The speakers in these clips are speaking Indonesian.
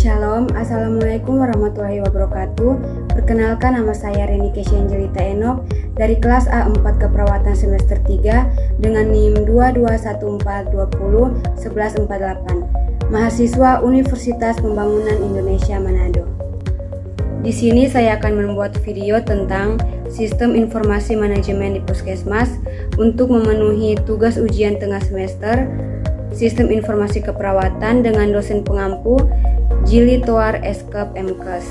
Shalom, Assalamualaikum warahmatullahi wabarakatuh. Perkenalkan, nama saya Reni Kesya Angelita Enok dari kelas A4 Keperawatan semester 3 dengan NIM 2214201148, mahasiswa Universitas Pembangunan Indonesia Manado. Di sini saya akan membuat video tentang sistem informasi manajemen di Puskesmas untuk memenuhi tugas ujian tengah semester, sistem informasi keperawatan dengan dosen pengampu Jili Toar Eskep Mkes.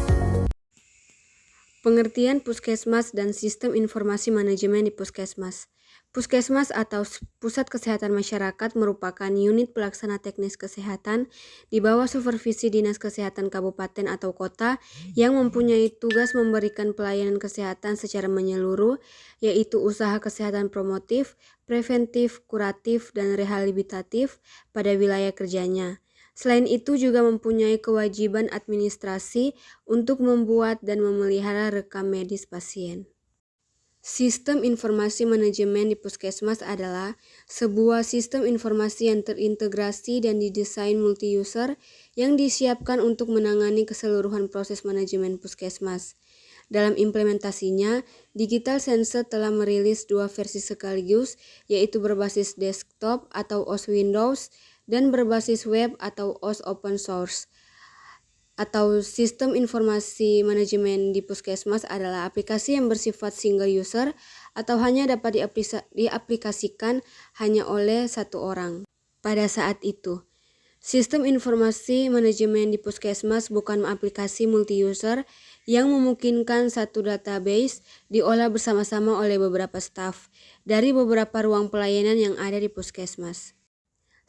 Pengertian Puskesmas dan sistem informasi manajemen di Puskesmas. Puskesmas atau Pusat Kesehatan Masyarakat merupakan unit pelaksana teknis kesehatan di bawah supervisi Dinas Kesehatan Kabupaten atau Kota yang mempunyai tugas memberikan pelayanan kesehatan secara menyeluruh, yaitu usaha kesehatan promotif, preventif, kuratif, dan rehabilitatif pada wilayah kerjanya. Selain itu juga mempunyai kewajiban administrasi untuk membuat dan memelihara rekam medis pasien. Sistem informasi manajemen di Puskesmas adalah sebuah sistem informasi yang terintegrasi dan didesain multi-user yang disiapkan untuk menangani keseluruhan proses manajemen Puskesmas. Dalam implementasinya, Digital Sense telah merilis 2 versi sekaligus, yaitu berbasis desktop atau OS Windows dan berbasis web atau OS Open Source. Atau sistem informasi manajemen di Puskesmas adalah aplikasi yang bersifat single user atau hanya dapat diaplikasikan hanya oleh satu orang. Pada saat itu, sistem informasi manajemen di Puskesmas bukan aplikasi multi-user yang memungkinkan satu database diolah bersama-sama oleh beberapa staf dari beberapa ruang pelayanan yang ada di Puskesmas.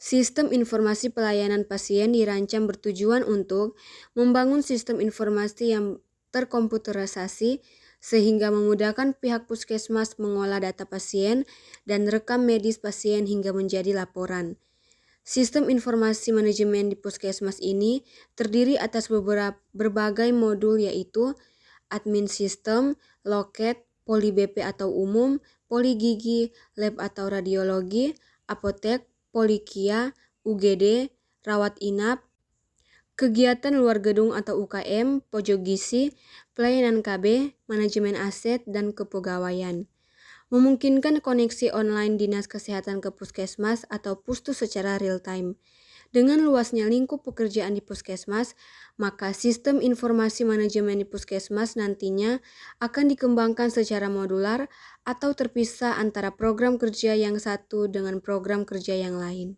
Sistem informasi pelayanan pasien dirancang bertujuan untuk membangun sistem informasi yang terkomputerisasi sehingga memudahkan pihak Puskesmas mengolah data pasien dan rekam medis pasien hingga menjadi laporan. Sistem informasi manajemen di Puskesmas ini terdiri atas berbagai modul, yaitu admin sistem, loket, poli BP atau umum, poli gigi, lab atau radiologi, apotek, Polikia, UGD, rawat inap, kegiatan luar gedung atau UKM, pojok gizi, pelayanan KB, manajemen aset, dan kepegawaian. Memungkinkan koneksi online Dinas Kesehatan ke Puskesmas atau Pustus secara real-time. Dengan luasnya lingkup pekerjaan di Puskesmas, maka sistem informasi manajemen di Puskesmas nantinya akan dikembangkan secara modular atau terpisah antara program kerja yang satu dengan program kerja yang lain.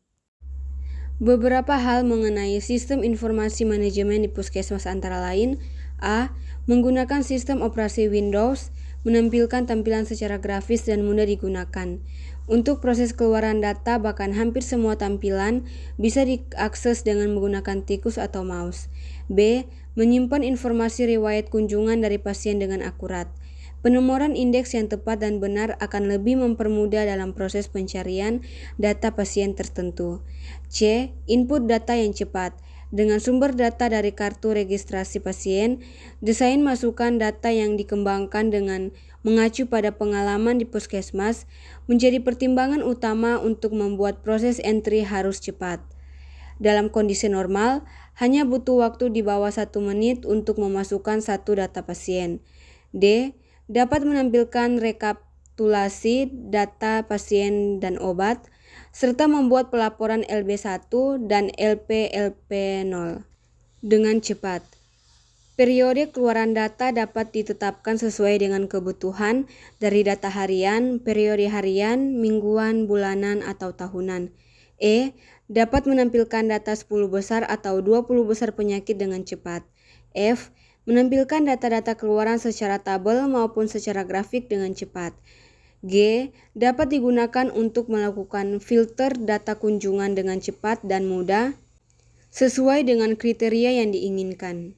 Beberapa hal mengenai sistem informasi manajemen di Puskesmas antara lain: A. Menggunakan sistem operasi Windows, menampilkan tampilan secara grafis dan mudah digunakan. Untuk proses keluaran data, bahkan hampir semua tampilan bisa diakses dengan menggunakan tikus atau mouse. B. Menyimpan informasi riwayat kunjungan dari pasien dengan akurat. Penomoran indeks yang tepat dan benar akan lebih mempermudah dalam proses pencarian data pasien tertentu. C. Input data yang cepat. Dengan sumber data dari kartu registrasi pasien, desain masukan data yang dikembangkan dengan mengacu pada pengalaman di Puskesmas menjadi pertimbangan utama untuk membuat proses entry harus cepat. Dalam kondisi normal, hanya butuh waktu di bawah 1 menit untuk memasukkan satu data pasien. D. Dapat menampilkan rekapitulasi data pasien dan obat, serta membuat pelaporan LB1 dan LP-LP0 dengan cepat. Periode keluaran data dapat ditetapkan sesuai dengan kebutuhan dari data harian, periode harian, mingguan, bulanan, atau tahunan. E. Dapat menampilkan data 10 besar atau 20 besar penyakit dengan cepat. F. Menampilkan data-data keluaran secara tabel maupun secara grafik dengan cepat. G. Dapat digunakan untuk melakukan filter data kunjungan dengan cepat dan mudah sesuai dengan kriteria yang diinginkan.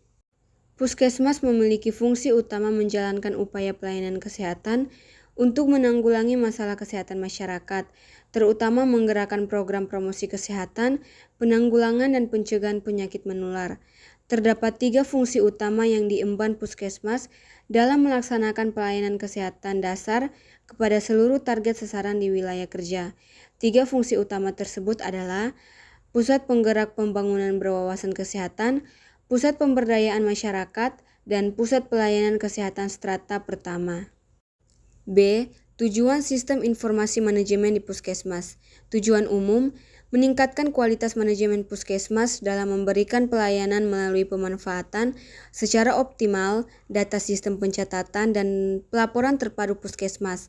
Puskesmas memiliki fungsi utama menjalankan upaya pelayanan kesehatan untuk menanggulangi masalah kesehatan masyarakat, terutama menggerakkan program promosi kesehatan, penanggulangan dan pencegahan penyakit menular. Terdapat 3 fungsi utama yang diemban Puskesmas dalam melaksanakan pelayanan kesehatan dasar kepada seluruh target sasaran di wilayah kerja. 3 fungsi utama tersebut adalah pusat penggerak pembangunan berwawasan kesehatan, pusat pemberdayaan masyarakat, dan pusat pelayanan kesehatan strata pertama. B. Tujuan sistem informasi manajemen di puskesmas. Tujuan umum, meningkatkan kualitas manajemen puskesmas dalam memberikan pelayanan melalui pemanfaatan secara optimal data sistem pencatatan dan pelaporan terpadu puskesmas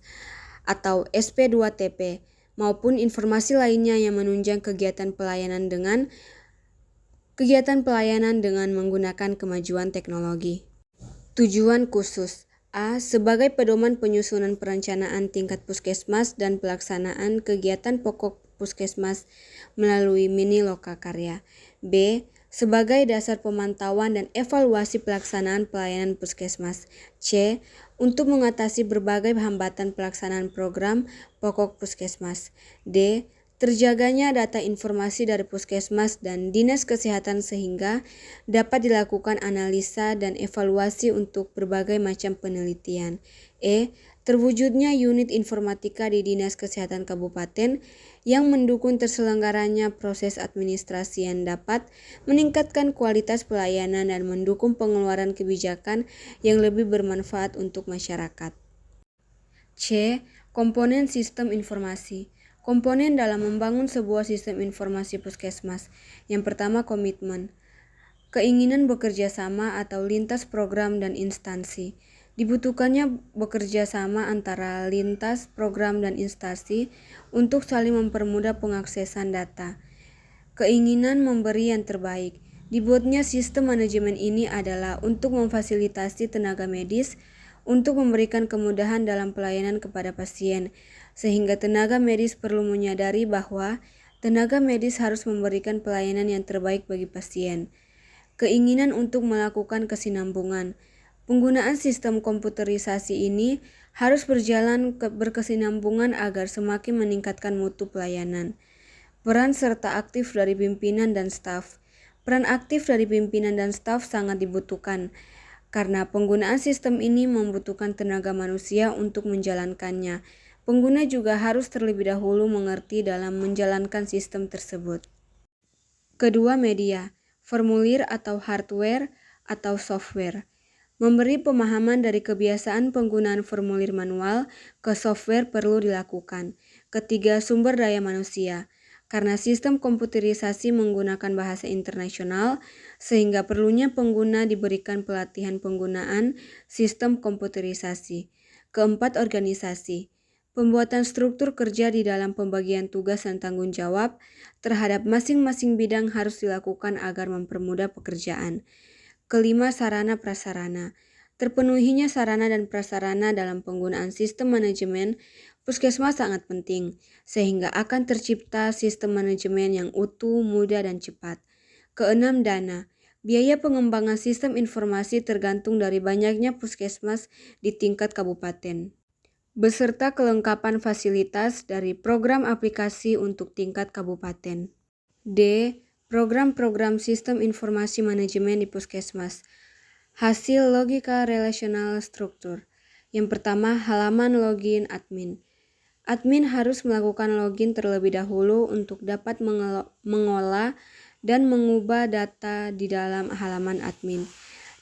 atau SP2TP maupun informasi lainnya yang menunjang kegiatan pelayanan dengan menggunakan kemajuan teknologi. Tujuan khusus. A. Sebagai pedoman penyusunan perencanaan tingkat puskesmas dan pelaksanaan kegiatan pokok puskesmas melalui mini lokakarya. B. Sebagai dasar pemantauan dan evaluasi pelaksanaan pelayanan puskesmas. C. Untuk mengatasi berbagai hambatan pelaksanaan program pokok puskesmas. D. Terjaganya data informasi dari puskesmas dan dinas kesehatan sehingga dapat dilakukan analisa dan evaluasi untuk berbagai macam penelitian. E. Terwujudnya unit informatika di Dinas Kesehatan Kabupaten yang mendukung terselenggaranya proses administrasi yang dapat meningkatkan kualitas pelayanan dan mendukung pengeluaran kebijakan yang lebih bermanfaat untuk masyarakat. C. Komponen sistem informasi. Komponen dalam membangun sebuah sistem informasi puskesmas. Yang pertama, komitmen. Keinginan bekerja sama atau lintas program dan instansi. Dibutuhkannya bekerja sama antara lintas program dan instansi untuk saling mempermudah pengaksesan data. Keinginan memberi yang terbaik. Dibuatnya sistem manajemen ini adalah untuk memfasilitasi tenaga medis untuk memberikan kemudahan dalam pelayanan kepada pasien, sehingga tenaga medis perlu menyadari bahwa tenaga medis harus memberikan pelayanan yang terbaik bagi pasien. Keinginan untuk melakukan kesinambungan. Penggunaan sistem komputerisasi ini harus berjalan berkesinambungan agar semakin meningkatkan mutu pelayanan. Peran serta aktif dari pimpinan dan staf. Peran aktif dari pimpinan dan staf sangat dibutuhkan, karena penggunaan sistem ini membutuhkan tenaga manusia untuk menjalankannya. Pengguna juga harus terlebih dahulu mengerti dalam menjalankan sistem tersebut. Kedua, media, formulir atau hardware atau software. Memberi pemahaman dari kebiasaan penggunaan formulir manual ke software perlu dilakukan. Ketiga, sumber daya manusia. Karena sistem komputerisasi menggunakan bahasa internasional, sehingga perlunya pengguna diberikan pelatihan penggunaan sistem komputerisasi. Keempat, organisasi. Pembuatan struktur kerja di dalam pembagian tugas dan tanggung jawab terhadap masing-masing bidang harus dilakukan agar mempermudah pekerjaan. Kelima, sarana prasarana. Terpenuhinya sarana dan prasarana dalam penggunaan sistem manajemen puskesmas sangat penting, sehingga akan tercipta sistem manajemen yang utuh, mudah, dan cepat. Keenam, dana. Biaya pengembangan sistem informasi tergantung dari banyaknya puskesmas di tingkat kabupaten, beserta kelengkapan fasilitas dari program aplikasi untuk tingkat kabupaten. D. Program-program sistem informasi manajemen di puskesmas. Hasil logika relasional struktur. Yang pertama, halaman login admin. Admin harus melakukan login terlebih dahulu untuk dapat mengolah dan mengubah data di dalam halaman admin.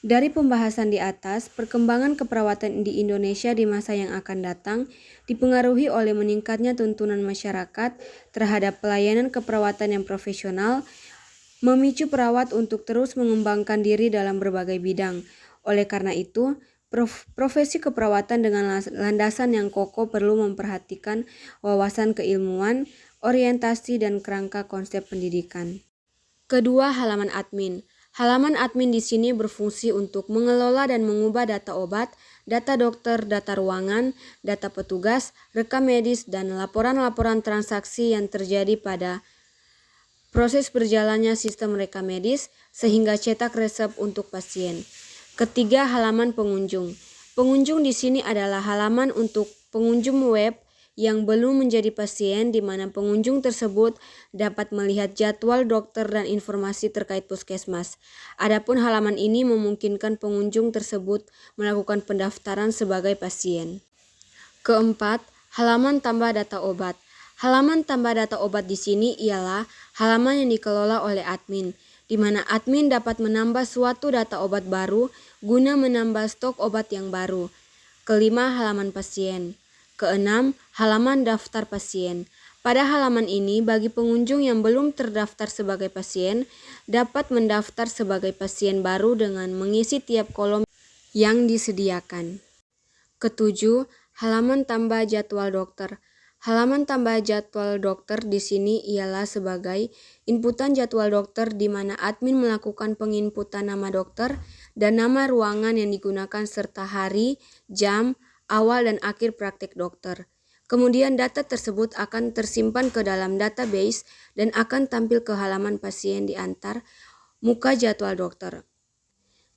Dari pembahasan di atas, perkembangan keperawatan di Indonesia di masa yang akan datang dipengaruhi oleh meningkatnya tuntunan masyarakat terhadap pelayanan keperawatan yang profesional, memicu perawat untuk terus mengembangkan diri dalam berbagai bidang. Oleh karena itu, profesi keperawatan dengan landasan yang kokoh perlu memperhatikan wawasan keilmuan, orientasi, dan kerangka konsep pendidikan. Kedua, halaman admin. Halaman admin di sini berfungsi untuk mengelola dan mengubah data obat, data dokter, data ruangan, data petugas, rekam medis, dan laporan-laporan transaksi yang terjadi pada proses berjalannya sistem rekam medis, sehingga cetak resep untuk pasien. Ketiga, halaman pengunjung. Pengunjung di sini adalah halaman untuk pengunjung web yang belum menjadi pasien, di mana pengunjung tersebut dapat melihat jadwal dokter dan informasi terkait puskesmas. Adapun halaman ini memungkinkan pengunjung tersebut melakukan pendaftaran sebagai pasien. Keempat, halaman tambah data obat. Halaman tambah data obat di sini ialah halaman yang dikelola oleh admin. di mana admin dapat menambah suatu data obat baru guna menambah stok obat yang baru. Kelima, halaman pasien. Keenam, halaman daftar pasien. Pada halaman ini, bagi pengunjung yang belum terdaftar sebagai pasien, dapat mendaftar sebagai pasien baru dengan mengisi tiap kolom yang disediakan. Ketujuh, halaman tambah jadwal dokter. Halaman tambah jadwal dokter di sini ialah sebagai inputan jadwal dokter di mana admin melakukan penginputan nama dokter dan nama ruangan yang digunakan serta hari, jam, awal dan akhir praktik dokter. Kemudian data tersebut akan tersimpan ke dalam database dan akan tampil ke halaman pasien di antar muka jadwal dokter.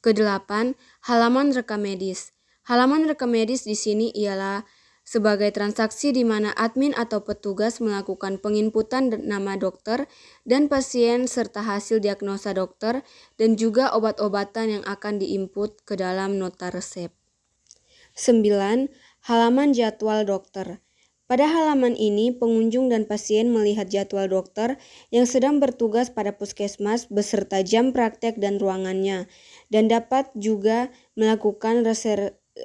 Kedelapan, halaman rekam medis. Halaman rekam medis di sini ialah sebagai transaksi di mana admin atau petugas melakukan penginputan nama dokter dan pasien serta hasil diagnosa dokter dan juga obat-obatan yang akan diinput ke dalam nota resep. 9. Halaman jadwal dokter. Pada halaman ini, pengunjung dan pasien melihat jadwal dokter yang sedang bertugas pada puskesmas beserta jam praktek dan ruangannya, dan dapat juga melakukan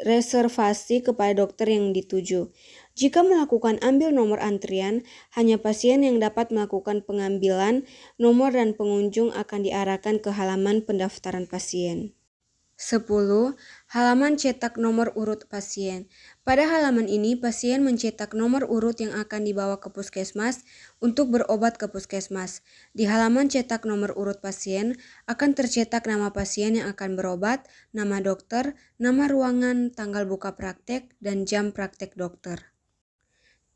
reservasi kepada dokter yang dituju. Jika melakukan ambil nomor antrian, hanya pasien yang dapat melakukan pengambilan nomor dan pengunjung akan diarahkan ke halaman pendaftaran pasien. 10. Halaman cetak nomor urut pasien. Pada halaman ini, pasien mencetak nomor urut yang akan dibawa ke puskesmas untuk berobat ke puskesmas. Di halaman cetak nomor urut pasien, akan tercetak nama pasien yang akan berobat, nama dokter, nama ruangan, tanggal buka praktek, dan jam praktek dokter.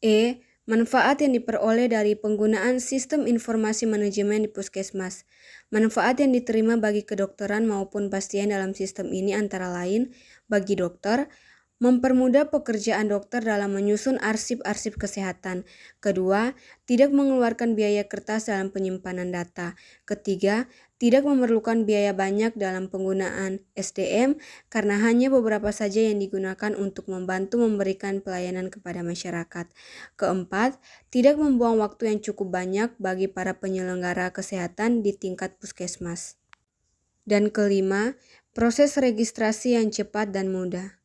E. Manfaat yang diperoleh dari penggunaan sistem informasi manajemen di puskesmas. Manfaat yang diterima bagi kedokteran maupun pasien dalam sistem ini antara lain, bagi dokter, mempermudah pekerjaan dokter dalam menyusun arsip-arsip kesehatan. Kedua, tidak mengeluarkan biaya kertas dalam penyimpanan data. Ketiga, tidak memerlukan biaya banyak dalam penggunaan SDM karena hanya beberapa saja yang digunakan untuk membantu memberikan pelayanan kepada masyarakat. Keempat, tidak membuang waktu yang cukup banyak bagi para penyelenggara kesehatan di tingkat puskesmas. Dan kelima, proses registrasi yang cepat dan mudah.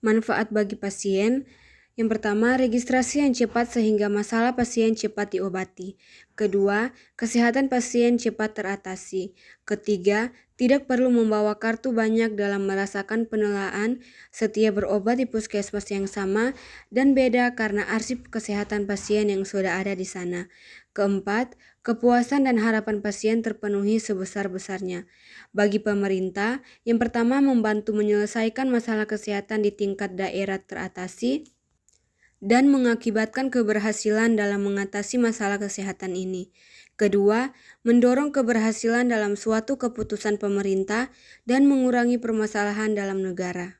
Manfaat bagi pasien. Yang pertama, registrasi yang cepat sehingga masalah pasien cepat diobati. Kedua, kesehatan pasien cepat teratasi. Ketiga, tidak perlu membawa kartu banyak dalam merasakan penelaaan setiap berobat di puskesmas yang sama dan beda karena arsip kesehatan pasien yang sudah ada di sana. Keempat, kepuasan dan harapan pasien terpenuhi sebesar-besarnya. Bagi pemerintah, yang pertama membantu menyelesaikan masalah kesehatan di tingkat daerah teratasi dan mengakibatkan keberhasilan dalam mengatasi masalah kesehatan ini. Kedua, mendorong keberhasilan dalam suatu keputusan pemerintah dan mengurangi permasalahan dalam negara.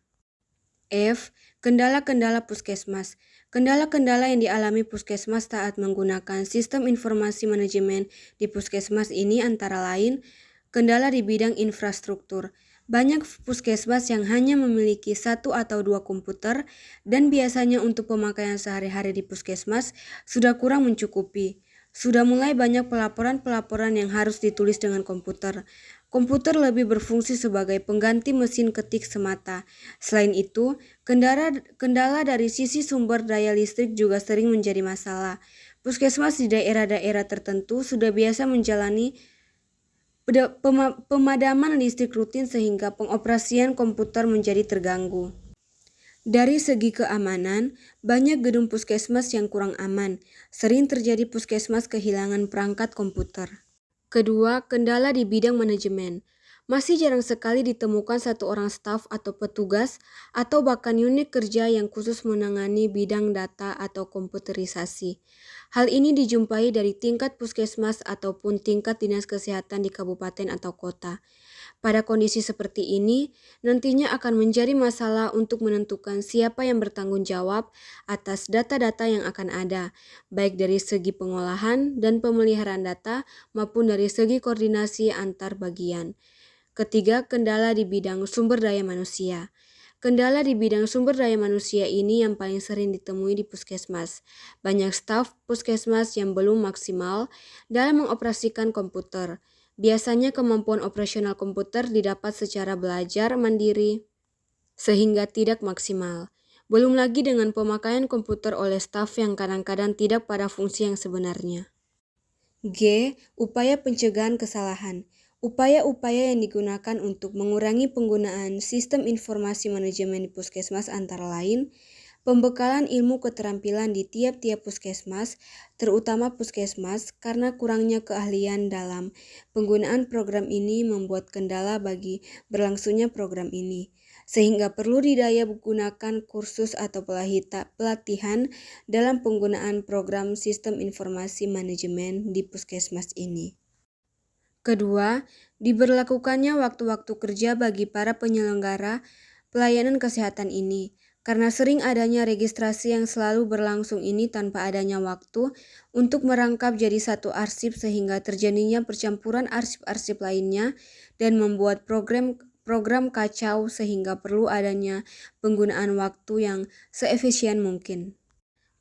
F. Kendala-kendala puskesmas. Kendala-kendala yang dialami puskesmas saat menggunakan sistem informasi manajemen di puskesmas ini antara lain, kendala di bidang infrastruktur. Banyak puskesmas yang hanya memiliki 1 atau 2 komputer dan biasanya untuk pemakaian sehari-hari di puskesmas sudah kurang mencukupi. Sudah mulai banyak pelaporan-pelaporan yang harus ditulis dengan komputer. Komputer lebih berfungsi sebagai pengganti mesin ketik semata. Selain itu, kendala dari sisi sumber daya listrik juga sering menjadi masalah. Puskesmas di daerah-daerah tertentu sudah biasa menjalani pemadaman listrik rutin sehingga pengoperasian komputer menjadi terganggu. Dari segi keamanan, banyak gedung puskesmas yang kurang aman. Sering terjadi puskesmas kehilangan perangkat komputer. Kedua, kendala di bidang manajemen. Masih jarang sekali ditemukan satu orang staf atau petugas atau bahkan unit kerja yang khusus menangani bidang data atau komputerisasi. Hal ini dijumpai dari tingkat puskesmas ataupun tingkat dinas kesehatan di kabupaten atau kota. Pada kondisi seperti ini, nantinya akan menjadi masalah untuk menentukan siapa yang bertanggung jawab atas data-data yang akan ada, baik dari segi pengolahan dan pemeliharaan data maupun dari segi koordinasi antar bagian. Ketiga, kendala di bidang sumber daya manusia. Kendala di bidang sumber daya manusia ini yang paling sering ditemui di puskesmas. Banyak staf puskesmas yang belum maksimal dalam mengoperasikan komputer. Biasanya kemampuan operasional komputer didapat secara belajar mandiri sehingga tidak maksimal. Belum lagi dengan pemakaian komputer oleh staf yang kadang-kadang tidak pada fungsi yang sebenarnya. G. Upaya pencegahan kesalahan. Upaya-upaya yang digunakan untuk mengurangi penggunaan sistem informasi manajemen di puskesmas antara lain pembekalan ilmu keterampilan di tiap-tiap puskesmas, terutama puskesmas, karena kurangnya keahlian dalam penggunaan program ini membuat kendala bagi berlangsungnya program ini, sehingga perlu didaya gunakan kursus atau pelatihan dalam penggunaan program sistem informasi manajemen di puskesmas ini. Kedua, diberlakukannya waktu-waktu kerja bagi para penyelenggara pelayanan kesehatan ini. Karena sering adanya registrasi yang selalu berlangsung ini tanpa adanya waktu untuk merangkap jadi satu arsip sehingga terjadinya percampuran arsip-arsip lainnya dan membuat program kacau sehingga perlu adanya penggunaan waktu yang seefisien mungkin.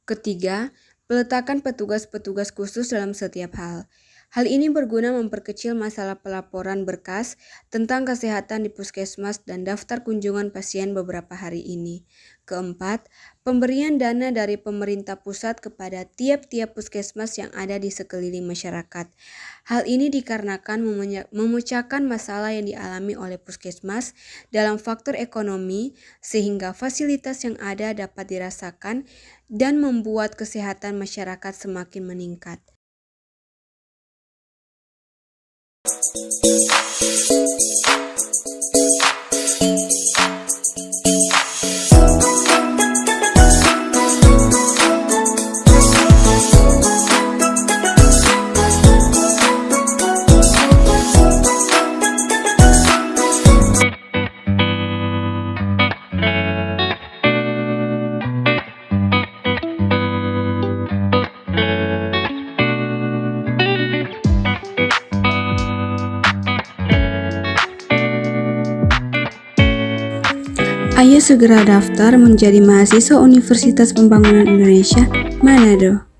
Ketiga, peletakan petugas-petugas khusus dalam setiap hal. Hal ini berguna memperkecil masalah pelaporan berkas tentang kesehatan di puskesmas dan daftar kunjungan pasien beberapa hari ini. Keempat, pemberian dana dari pemerintah pusat kepada tiap-tiap puskesmas yang ada di sekeliling masyarakat. Hal ini dikarenakan memecahkan masalah yang dialami oleh puskesmas dalam faktor ekonomi sehingga fasilitas yang ada dapat dirasakan dan membuat kesehatan masyarakat semakin meningkat. Ayo segera daftar menjadi mahasiswa Universitas Pembangunan Indonesia, Manado.